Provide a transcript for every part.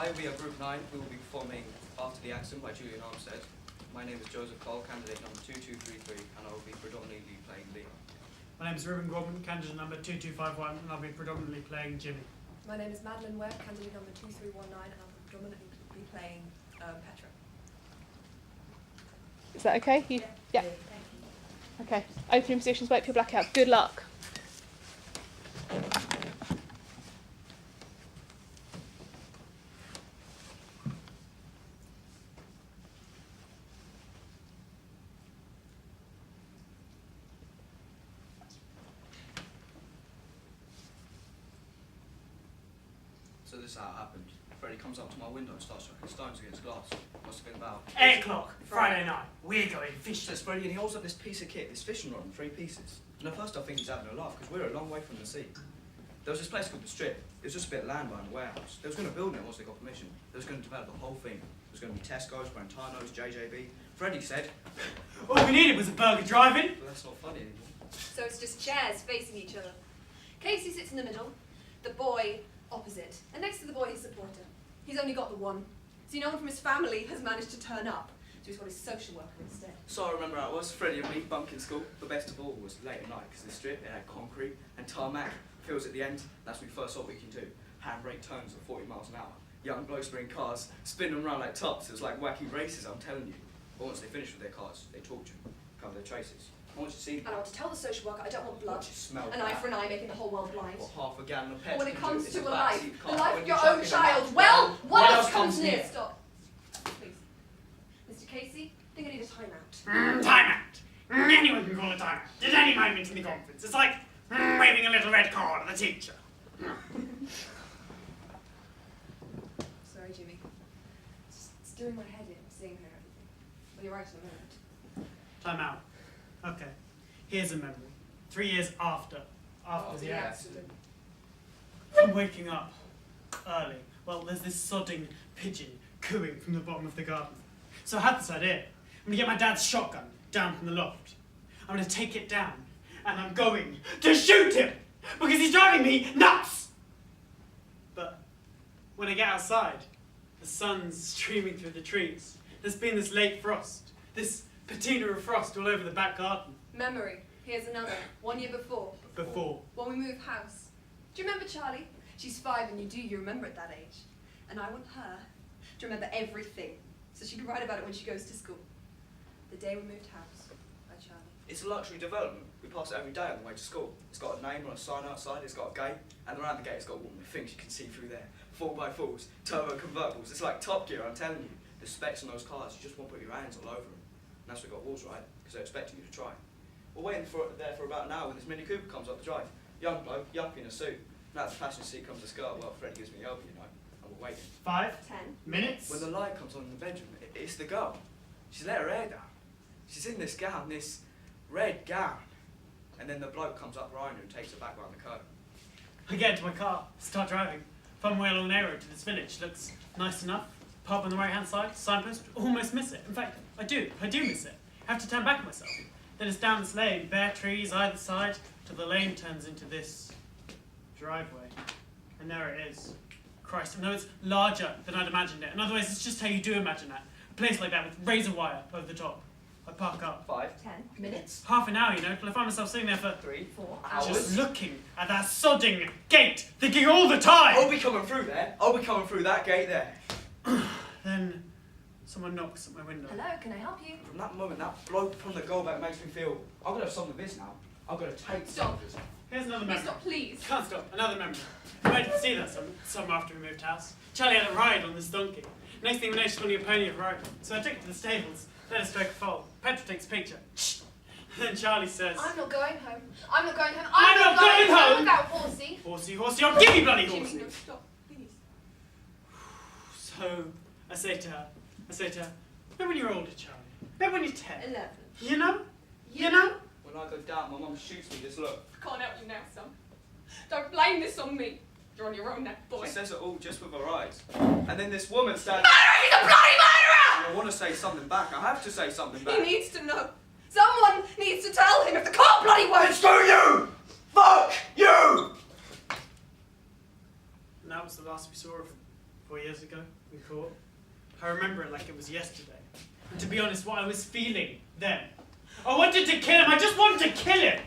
Hi, we are Group 9. We will be performing After the Accent by Julian Armstead. My name is Joseph Cole, candidate number 2233, and I will be predominantly playing Leon. My name is Ruben Grobman, candidate number 2251, and I'll be predominantly playing Jimmy. My name is Madeline Webb, candidate number 2319, and I'll predominantly be playing Petra. Is that okay? Yeah. Okay. Opening positions, wait for your blackout. Good luck. So this is how it happened. Freddie comes up to my window and starts throwing stones against glass. Must have been about 8 o'clock, Friday night. We're going fishing. Says Freddie, and he holds up this piece of kit, this fishing rod in 3 pieces. And at first I think he's having a laugh, because we're a long way from the sea. There was this place called the Strip. It was just a bit of land behind a warehouse. They was going to build it once they got permission. They was going to develop the whole thing. There was going to be Tesco's, Brentano's, JJB. Freddie said, All we needed was a burger driving. well, that's not funny anymore. So it's just chairs facing each other. Casey sits in the middle, the boy opposite, and next to the boy his supporter. He's only got the one. See, no one from his family has managed to turn up, so he's got his social worker instead. So I remember how it was, Freddie and me bunking school. The best of all was late at night, because the Strip, it had concrete and tarmac. Fields at the end, that's when we first saw what we can do. Handbrake turns at 40 miles an hour. Young blokes bring cars, spin them around like tops. It was like wacky races, I'm telling you. But once they finished with their cars, they talked to you, cover their traces. I want you to see And I want to tell the social worker I don't want I blood. want you to smell An eye for an eye, making the whole world blind. What half a gallon of But petrol when it can do comes is to a backseat life, car. the life When of you your chuck own in a child, mouth, well, what else comes near? near? Stop. Please. Mr. Casey, I think I need a timeout. Timeout. Anyone can call a timeout at any moment in the conference. It's like waving a little red card at the teacher. Sorry, Jimmy. It's doing my head in, seeing her everything. Well, you're right in a minute. Timeout. Okay. Here's a memory. 3 years after the accident. I'm waking up early. Well, there's this sodding pigeon cooing from the bottom of the garden. So I had this idea. I'm going to get my dad's shotgun down from the loft. I'm going to take it down, and I'm going to shoot him because he's driving me nuts. But when I get outside, the sun's streaming through the trees. There's been this late frost, this patina of frost all over the back garden. Memory. Here's another. 1 year before. When we moved house. Do you remember Charlie? She's 5 and you remember at that age. And I want her to remember everything, so she can write about it when she goes to school. The day we moved house, by Charlie. It's a luxury development. We pass it every day on the way to school. It's got a name on a sign outside, it's got a gate, and around the gate it's got all the things you can see through there. 4x4s, turbo convertibles. It's like Top Gear, I'm telling you. The specs on those cars, you just want to put your hands all over them. And that's what got walls, right? Because they're expecting you to try. We're waiting there for about an hour when this Mini Cooper comes up the drive. Young bloke, yuppie in a suit. Now the passenger seat comes a skirt. Well, Freddie gives me the elbow, you know. And we're waiting. 5 10 minutes. When the light comes on in the bedroom, it's the girl. She's let her hair down. She's in this gown, this red gown. And then the bloke comes up behind her and takes her back round the curve. I get into my car, start driving. Find my way along the road to this village. Looks nice enough. Pub on the right hand side, signpost, almost miss it. In fact, I do miss it. I have to turn back myself. Then it's down this lane, bare trees either side, till the lane turns into this driveway. And there it is. Christ, I know it's larger than I'd imagined it. In other words, it's just how you do imagine that. A place like that with razor wire over the top. I park up. 5 10 minutes. Half an hour, you know, till I find myself sitting there for 3 4 hours. just looking at that sodding gate, thinking all the time. I'll be coming through there. I'll be coming through that gate there. Then someone knocks at my window. Hello, can I help you? From that moment, that bloke from the goal back makes me feel I'm gonna have some of this now. I'm gonna take Stop. some of this. Here's another Please memory. stop, please. Can't stop. Another memory. I went to see that summer after we moved house. Charlie had a ride on this donkey. Next thing we know, she's wanting a pony of her own. So I took it to the stables. Let her stroke a foal. Petra takes a picture. Then Charlie says, I'm not going home. I'm not going home. I'm not going home without Horsey. Horsey, horsey, oh, give me bloody Jimmy, horsey. no, stop, please. So I say to her, remember when you're older, Charlie? Remember when you're 10? 11. You know? You know? When I go down, my mum shoots me this look. I can't help you now, son. Don't blame this on me. You're on your own now, boy. She says it all just with her eyes. And then this woman stands. Murderer! He's a bloody murderer! I want to say something back. I have to say something back. He needs to know. Someone needs to tell him if the car bloody won't. Screw you! Fuck you! And that was the last we saw of him. 4 years ago, we caught. I remember it like it was yesterday. And to be honest, what I was feeling then, I wanted to kill him. I just wanted to kill him.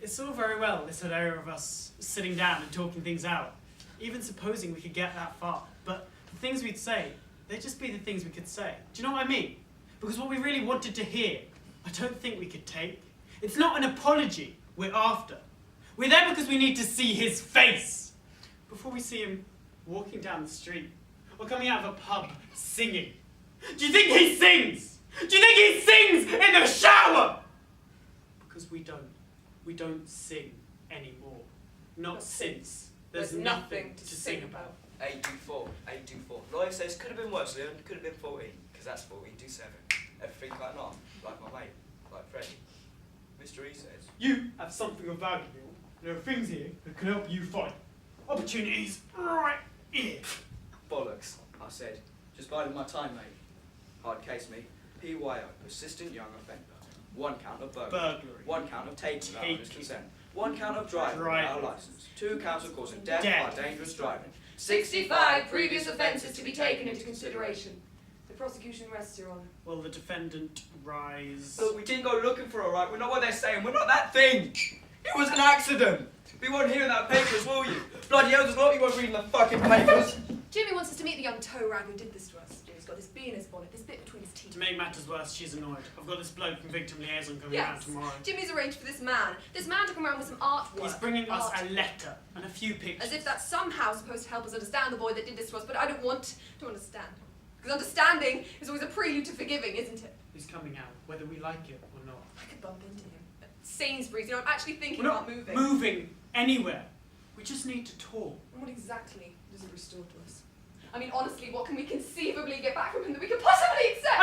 It's all very well, this idea of us sitting down and talking things out, even supposing we could get that far. But the things we'd say, they'd just be the things we could say. Do you know what I mean? Because what we really wanted to hear, I don't think we could take. It's not an apology we're after. We're there because we need to see his face. Before we see him walking down the street, or coming out of a pub singing. Do you think he sings? Do you think he sings in the shower? Because we don't. We don't sing anymore. Not since. There's nothing to sing about. 824, 824. Lawyer says could have been worse, Leon. Could have been 14, because that's 1427. Everything like not, like my mate, like Freddie. Mr. E says, You have something of value. There are things here that can help you fight. Opportunities right here. bollocks, I said. Just biding my time, mate. Hard case, me. PYO, persistent young offender. 1 count of burglary. 1 count of taking without his consent. 1 count of driving without a license. 2 counts of causing death by dangerous driving. 65 previous offences to be taken into consideration. The prosecution rests, Your Honour. Well, the defendant rise. Look, we didn't go looking for it, right? We're not what they're saying. We're not that thing. It was an accident. We won't hear that papers, will you? Bloody hell, there's a lot you won't read in the fucking papers. Jimmy wants us to meet the young toe rag who did this to us. Jimmy's got this bee in his bonnet, this bit between his teeth. To make matters worse, she's annoyed. I've got this bloke from Victim Liaison coming round tomorrow. Jimmy's arranged for this man to come around with some artwork. He's bringing us a letter and a few pictures. As if that's somehow supposed to help us understand the boy that did this to us, but I don't want to understand. Because understanding is always a prelude to forgiving, isn't it? He's coming out, whether we like it or not. I could bump into him. At Sainsbury's, I'm actually thinking We're not about moving. moving anywhere. We just need to talk. And what exactly does it restore to us? I mean, honestly, what can we conceivably get back from him that we could possibly accept?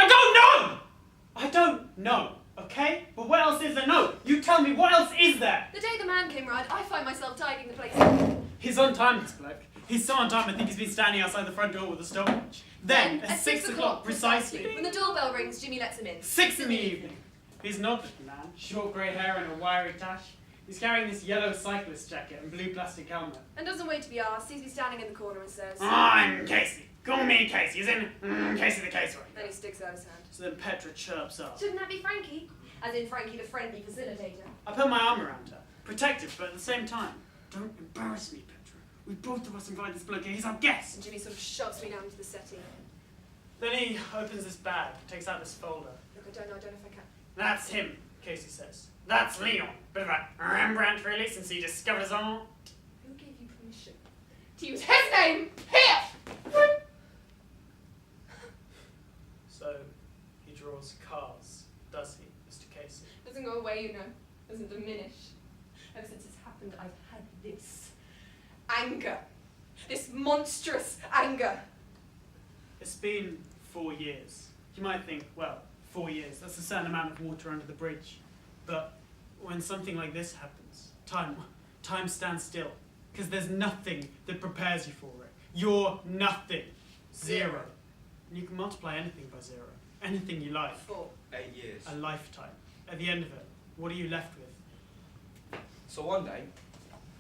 I don't know, okay? But what else is there? No, you tell me, what else is there? The day the man came round, I find myself tidying the place. He's on time, this bloke. He's so on time, I think he's been standing outside the front door with a stopwatch. Then, at 6 o'clock precisely, when the doorbell rings, Jimmy lets him in. 6 in the evening. He's an odd-looking man, short grey hair and a wiry tash. He's carrying this yellow cyclist jacket and blue plastic helmet. And doesn't wait to be asked, sees me standing in the corner and says, I'm Casey. Call me Casey, as in Casey the caseworker. Then he sticks out his hand. So then Petra chirps up. Shouldn't that be Frankie? As in Frankie the friendly facilitator. I put my arm around her, protective, but at the same time, don't embarrass me, Petra. We both of us invited this bloke here. He's our guest. And Jimmy sort of shoves me down to the settee. Then he opens this bag, takes out this folder. Look, I don't know if I can. That's him, Casey says. That's Leon. Bit of a Rembrandt, really, since he discovered his art. Who gave you permission to use his name here? So, he draws cars, does he, Mr. Casey? Doesn't go away, you know. Doesn't diminish. Ever since it's happened, I've had this anger. This monstrous anger. It's been 4 years. You might think, well, 4 years, that's a certain amount of water under the bridge. But when something like this happens, time stands still. Because there's nothing that prepares you for it. You're nothing. Zero. And you can multiply anything by 0. Anything you like. 4. 8 years. A lifetime. At the end of it, what are you left with? So one day,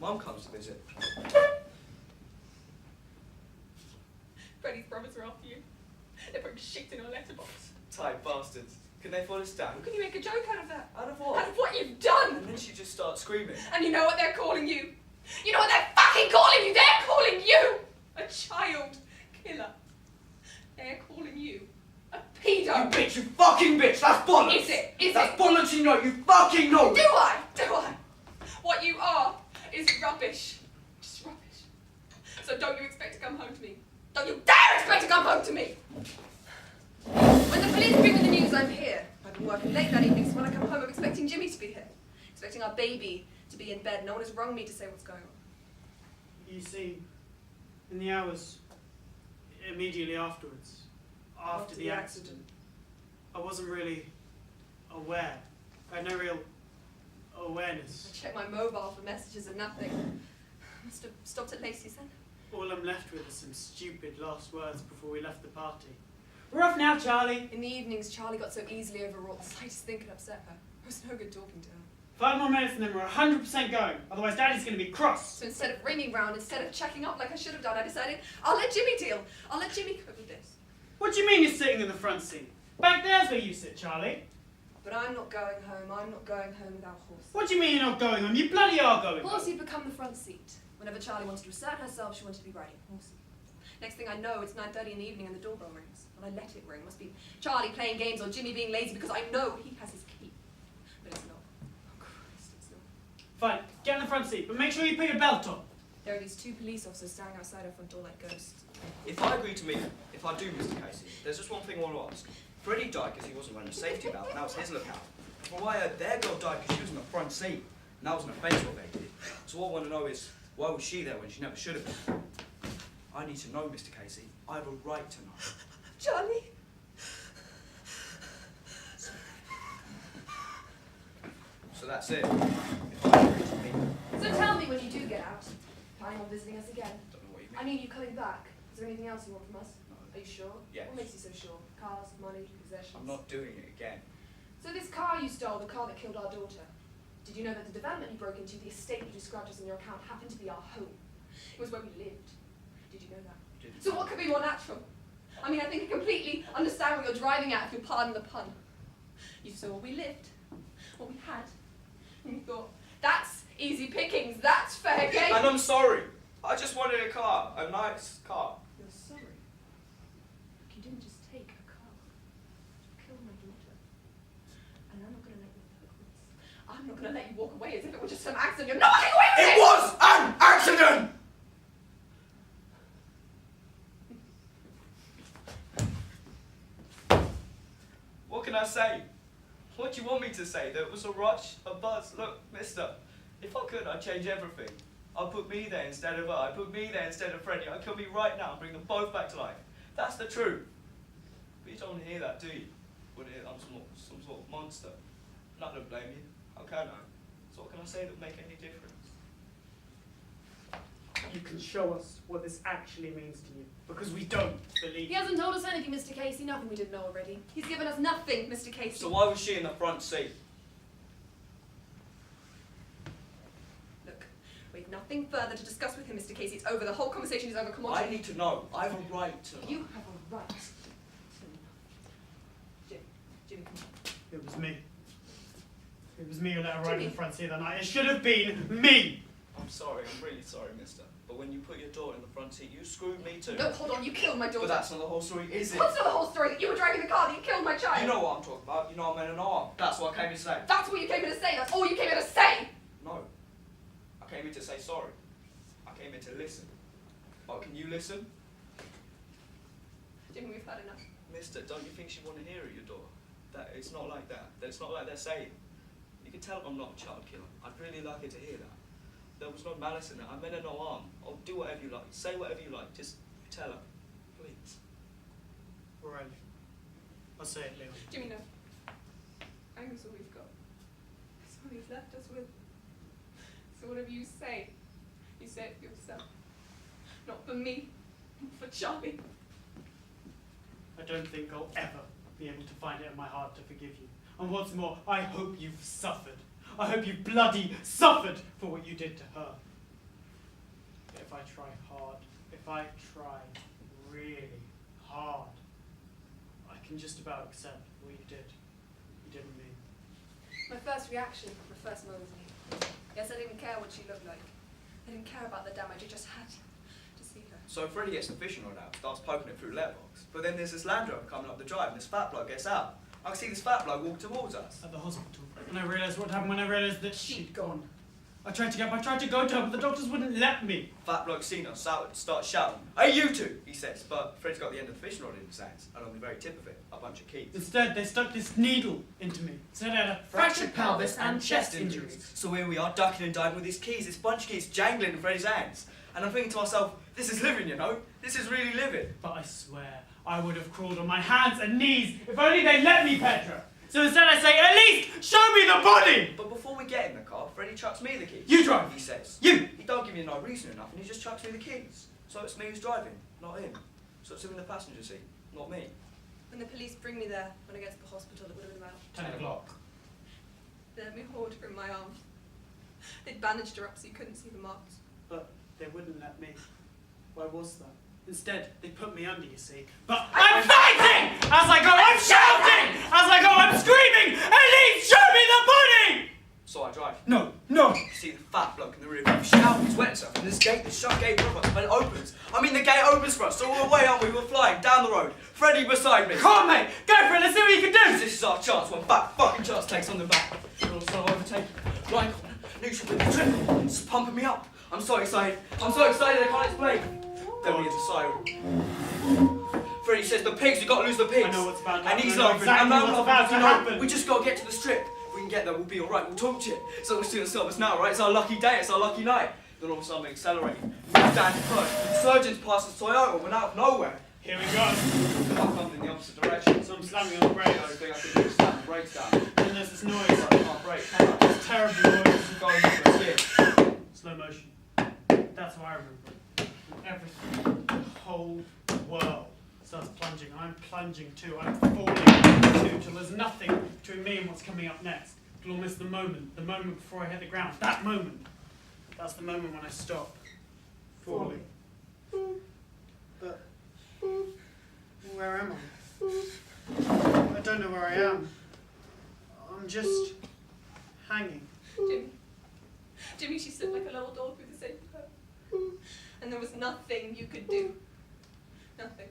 Mum comes to visit. Freddie's brothers are after you. They're putting shit in our letterbox. Tight bastards. Can they fall us down? Can you make a joke out of that? Out of what? Out of what you've done! And then she just starts screaming. And you know what they're calling you? You know what they're fucking calling you? They're calling you a child killer. They're calling you a pedo. You bitch, you fucking bitch! That's bollocks! Is it? Is That's it? bollocks, you know, you fucking know! Do I? Do I? What you are is rubbish. Just rubbish. So don't you expect to come home to me. Don't you dare expect to come home to me! When the police bring me the news, I'm here. I've been working late that evening, so when I come home, I'm expecting Jimmy to be here. Expecting our baby to be in bed. No one has rung me to say what's going on. You see, in the hours immediately afterwards, after the accident, I wasn't really aware. I had no real awareness. I checked my mobile for messages and nothing. I must have stopped at Lacey's then. All I'm left with is some stupid last words before we left the party. We're off now, Charlie. In the evenings, Charlie got so easily overwrought, the slightest thing could upset her. It was no good talking to her. 5 more minutes and then we're 100% going. Otherwise Daddy's going to be cross. So instead of ringing round, instead of checking up like I should have done, I decided I'll let Jimmy deal. I'll let Jimmy cope with this. What do you mean you're sitting in the front seat? Back there's where you sit, Charlie. But I'm not going home. I'm not going home without Horsey. What do you mean you're not going home? You bloody are going home. Horsey had become the front seat. Whenever Charlie wanted to assert herself, she wanted to be riding Horsey. Next thing I know, it's 9:30 in the evening and the doorbell rings. And I let it ring. Must be Charlie playing games or Jimmy being lazy because I know he has his key. But it's not. Oh, Christ, it's not. Fine, get in the front seat, but make sure you put your belt on. There are these 2 police officers standing outside our front door like ghosts. If I agree to meet him, if I do, Mr. Casey, there's just one thing I want to ask. Freddie died because he wasn't wearing a safety belt, and that was his lookout. Well, I heard their girl died because she was in the front seat, and that was an offence what they did. So what I want to know is, why was she there when she never should have been? I need to know, Mr. Casey. I have a right to know. Charlie! So that's it. If I agree to meet him, So tell me when you do get out. Planning on visiting us again? don't know what you mean. I mean, you coming back. Is there anything else you want from us? No. Are you sure? Yes. What makes you so sure? Cars, money, possessions? I'm not doing it again. So this car you stole, the car that killed our daughter, did you know that the development you broke into, the estate you described us in your account, happened to be our home? It was where we lived. Did you know that? Didn't. So what could be more natural? I mean, I think I completely understand what you're driving at, if you'll pardon the pun. You saw where we lived, what we had, and you thought, that's easy pickings, that's fair game. And I'm sorry. I just wanted a car, a nice car. You're sorry. Look, you didn't just take a car. You killed my daughter. And I'm not going to let you off the hook for this. I'm not going to let you walk away as if it were just some accident. You're not walking away with It was an accident! What can I say? What do you want me to say? That it was a rush, a buzz? Look, mister, if I could, I'd change everything. I'd put me there instead of her. I'd put me there instead of Freddie. I'd kill me right now and bring them both back to life. That's the truth. But you don't want to hear that, do you? Want to hear I'm some sort of monster? And I don't blame you. How can I? So what can I say that would make any difference? You can show us what this actually means to you, because we don't believe He hasn't told us anything, Mr. Casey. Nothing we didn't know already. He's given us nothing, Mr. Casey. So why was she in the front seat? Look, we've nothing further to discuss with him, Mr. Casey. It's over. The whole conversation is over. Come on, I Jimmy. need to know. I have a right to know. You have a right to know. Jimmy, come on. It was me. It was me who let her ride in Jimmy. the front seat that night. It should have been me! I'm sorry. I'm really sorry, mister. But when you put your daughter in the front seat, you screwed me too. No, hold on. You killed my daughter. But that's not the whole story, is it? What's not the whole story? That you were driving the car, that you killed my child. You know what I'm talking about. You know I'm in an arm. That's what I came here to say. That's what you came here to say. That's all you came here to say. No. I came here to say sorry. I came here to listen. Oh, can you listen? Jimmy, we've had enough. Mister, don't you think she want to hear it, your daughter? That it's not like that. That it's not like they're saying. You can tell I'm not a child killer. I'd really like her to hear that. There was no malice in it. I meant her no harm. I'll do whatever you like. Say whatever you like. Just tell her. Please. Right. I'll say it, Leon. Jimmy, no. Anger's all we've got. It's all he's left us with. So whatever you say it for yourself. Not for me. For Charlie. I don't think I'll ever be able to find it in my heart to forgive you. And what's more, I hope you've suffered. I hope you bloody suffered for what you did to her. But if I try hard, if I try really hard, I can just about accept what you did. You didn't mean. My first reaction, my first moment was me. Yes, I didn't care what she looked like. I didn't care about the damage. I just had to see her. So Freddie gets the fishing rod out, starts poking it through the letterbox. But then there's this Land Rover coming up the drive, and this fat bloke gets out. I can see this fat bloke walk towards us. At the hospital. And I realised what happened when I realised that she'd gone. I tried to go to her, but the doctors wouldn't let me. Fat bloke seen us, starts shouting, "Hey, you two," he says. But Fred's got the end of the fishing rod in his hands, and on the very tip of it, a bunch of keys. Instead, they stuck this needle into me. Said I had a fractured pelvis and chest injuries. So here we are, ducking and diving with these keys, this bunch of keys jangling in Freddy's hands. And I'm thinking to myself, this is living, you know? This is really living. But I swear, I would have crawled on my hands and knees if only they'd let me, Petra. So instead I say, at least show me the body! But before we get in the car, Freddy chucks me the keys. You drive. He says. You! He don't give me no reason or nothing, he just chucks me the keys. So it's me who's driving, not him. So it's him in the passenger seat, not me. When the police bring me there, when I get to the hospital, it would have been about 10 o'clock. They let me hold her in my arms. They'd bandaged her up so you couldn't see the marks. But they wouldn't let me. Why was that? Instead, they put me under, you see. But I'm fighting! As I go, I'm shouting! As I go, I'm screaming! Elise, show me the body! So I drive. No, no! You see the fat bloke in the rear view shouting his wet himself, and this gate, this shut gate above us, but it opens. I mean, the gate opens for us, so all the way up we were flying down the road. Freddie beside me. Come on, mate! Go for it, let's see what you can do! This is our chance, one fat fucking chance takes on the back. We're also overtaken. Blind corner, neutral with the trip. It's pumping me up. I'm so excited. I'm so excited I can't explain. Then we get the siren. Freddie says the pigs, we gotta lose the pigs. I know what's about to And happen. he's I know laughing. exactly and I'm what's laughing, about to you know, happen. we just gotta get to the strip. If we can get there, we'll be alright, we'll talk to you. So we're still stop us now, right? It's our lucky day, it's our lucky night. Then all of a sudden we accelerate. We stand first. The surgeons pass us Toyota, we're out of nowhere. Here we go. I'm coming in the opposite direction. So I'm slamming on the brakes. I think I can do is slam the brakes down. And there's this noise. I can't brake, can I? This terrible noise. Going into a skid. Slow motion. That's what I remember. Everything, the whole world starts plunging. I'm plunging too. I'm falling too, till there's nothing between me and what's coming up next. Till almost the moment before I hit the ground. That moment. That's the moment when I stop falling. But where am I? I don't know where I am. I'm just hanging. Jimmy, she slipped like a little doll through the safety valve. And there was nothing you could do. Nothing.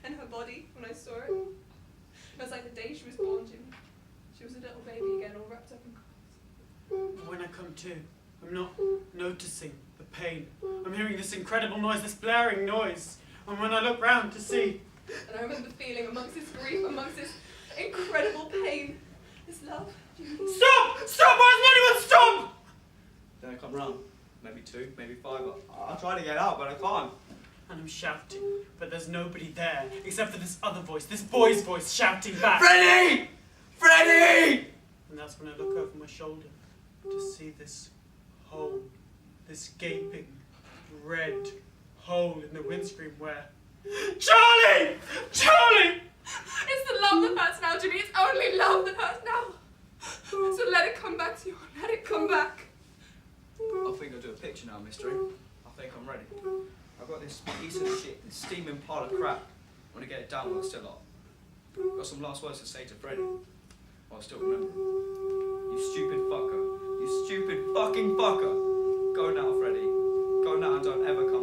And her body, when I saw it, it was like the day she was born, Jimmy. She was a little baby again, all wrapped up in clothes. But when I come to, I'm not noticing the pain. I'm hearing this incredible noise, this blaring noise. And when I look round to see... And I remember feeling amongst this grief, amongst this incredible pain, this love. Jimmy. Stop! Stop! Why doesn't anyone stop? Then I come round. Maybe 2, maybe 5. I try to get out, but I can't. And I'm shouting, but there's nobody there, except for this other voice, this boy's voice shouting back. Freddie! Freddie! And that's when I look over my shoulder to see this hole, this gaping, red hole in the windscreen where... Charlie! Charlie! It's the love that hurts now, Jimmy. It's only love that hurts now. So let it come back to you. Let it come back. I think I'll do a picture now, mystery. I think I'm ready. I've got this piece of shit, this steaming pile of crap. I want to get it down while it's still hot. I've got some last words to say to Freddie. Well, I still remember. You stupid fucker. You stupid fucking fucker. Go now, Freddie. Go now and don't ever come